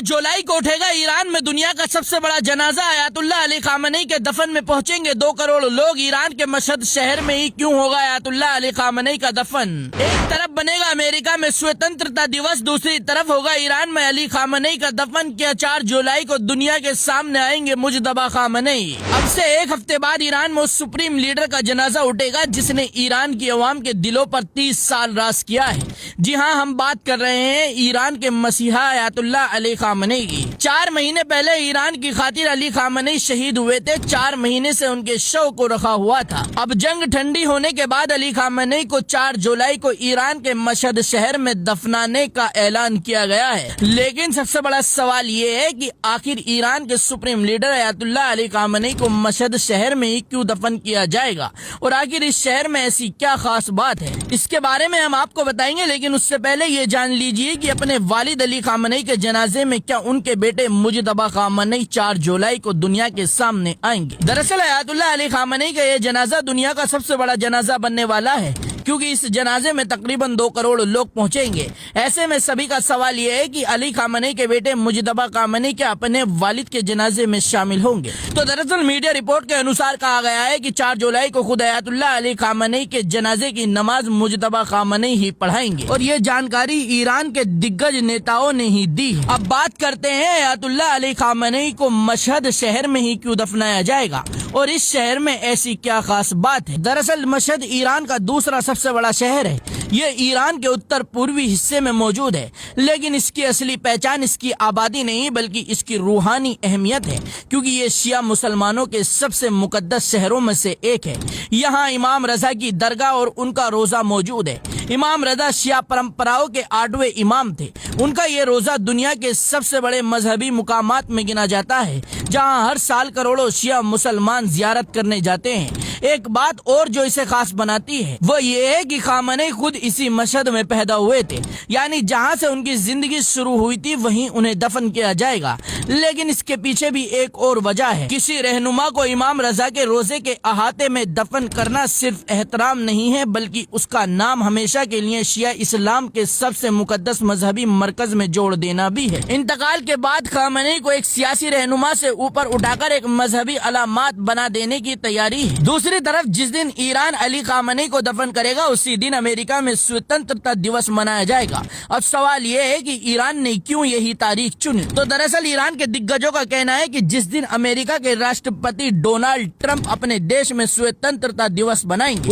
जुलाई को उठेगा ईरान में दुनिया का सबसे बड़ा जनाजा। आयतुल्लाह अली खामनेई के दफन में पहुंचेंगे 2 करोड़ लोग। ईरान के मशहद शहर में ही क्यों होगा आयतुल्लाह अली खामनेई का दफन? एक तरफ बनेगा अमेरिका में स्वतंत्रता दिवस, दूसरी तरफ होगा ईरान में अली खामनेई का दफन। क्या 4 जुलाई को दुनिया के सामने आएंगे मुजतबा खामनेई? अब से एक हफ्ते बाद ईरान में उस सुप्रीम लीडर का जनाजा उठेगा जिसने ईरान की अवाम के दिलों पर 30 साल राज किया है। जी हाँ, हम बात कर रहे हैं ईरान के मसीहा आयतुल्लाह अली खामनेई की। 4 महीने पहले ईरान की खातिर अली खामनेई शहीद हुए थे। 4 महीने से उनके शव को रखा हुआ था। अब जंग ठंडी होने के बाद अली खामनेई को 4 जुलाई को ईरान के मशहद शहर में दफनाने का ऐलान किया गया है। लेकिन सबसे बड़ा सवाल ये है कि आखिर ईरान के supreme leader Ayatollah Ali Khamenei को मशहद शहर में ही क्यों दफन किया जाएगा, और आखिर इस शहर में ऐसी क्या खास बात है, इसके बारे में हम आपको बताएंगे। लेकिन उससे पहले ये जान लीजिए कि अपने वालिद अली खामनेई के जनाजे में क्या उनके बेटे मुजतबा खामनेई 4 जुलाई को दुनिया के सामने आएंगे। दरअसल आयतुल्लाह अली खामनेई का ये जनाजा दुनिया का सबसे बड़ा जनाजा बनने वाला है, क्योंकि इस जनाजे में तकरीबन 2 करोड़ लोग पहुंचेंगे। ऐसे में सभी का सवाल ये है कि अली खामनेई के बेटे मुजतबा खामनेई क्या अपने वालिद के जनाजे में शामिल होंगे? तो दरअसल मीडिया रिपोर्ट के अनुसार कहा गया है कि 4 जुलाई को खुद आयतुल्लाह अली खामनेई के जनाजे की नमाज मुजतबा खामनेई ही पढ़ाएंगे, और ये जानकारी ईरान के दिग्गज नेताओं ने ही दी है। अब बात करते हैं आयतुल्लाह अली खामनेई को मशहद शहर में ही क्यों दफनाया जाएगा, और इस शहर में ऐसी क्या खास बात है। दरअसल मशहद ईरान का दूसरा सबसे बड़ा शहर है। ये ईरान के उत्तर पूर्वी हिस्से में मौजूद है, लेकिन इसकी असली पहचान इसकी आबादी नहीं बल्कि इसकी रूहानी अहमियत है, क्योंकि ये शिया मुसलमानों के सबसे मुकद्दस शहरों में से एक है। यहाँ इमाम रजा की दरगाह और उनका रोजा मौजूद है। इमाम रजा शिया परंपराओं के 8वें इमाम थे। उनका ये रोजा दुनिया के सबसे बड़े मजहबी मुकामात में गिना जाता है, जहाँ हर साल करोड़ों शिया मुसलमान जियारत करने जाते हैं। एक बात और जो इसे खास बनाती है वो ये है कि खामनेई खुद इसी मशहद में पैदा हुए थे, यानी जहाँ से उनकी जिंदगी शुरू हुई थी वहीं उन्हें दफन किया जाएगा। लेकिन इसके पीछे भी एक और वजह है। किसी रहनुमा को इमाम रजा के रोजे के अहाते में दफन करना सिर्फ एहतराम नहीं है, बल्कि उसका नाम हमेशा के लिए शिया इस्लाम के सबसे मुकद्दस मजहबी मरकज में जोड़ देना भी है। इंतकाल के बाद खामनेई को एक सियासी रहनुमा से ऊपर उठाकर एक मजहबी अलामत बना देने की तैयारी है। दूसरी तरफ जिस दिन ईरान अली खामनेई को दफन करेगा उसी दिन अमेरिका में स्वतंत्रता दिवस मनाया जाएगा। अब सवाल ये है कि ईरान ने क्यों यही तारीख चुनी? तो दरअसल ईरान के दिग्गजों का कहना है कि जिस दिन अमेरिका के राष्ट्रपति डोनाल्ड ट्रंप अपने देश में स्वतंत्रता दिवस बनाएंगे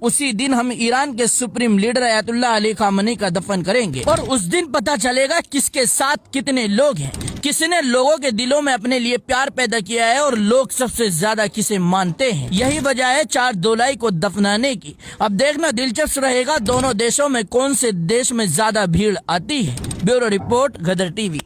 उसी दिन हम ईरान के supreme leader Ayatollah Ali Khamenei का दफन करेंगे, और उस दिन पता चलेगा किसके साथ कितने लोग हैं, किसने लोगों के दिलों में अपने लिए प्यार पैदा किया है और लोग सबसे ज्यादा किसे मानते हैं। यही वजह है 4 जुलाई को दफनाने की। अब देखना दिलचस्प रहेगा दोनों देशों में कौन से देश में ज्यादा भीड़ आती है। ब्यूरो रिपोर्ट, गदर टीवी।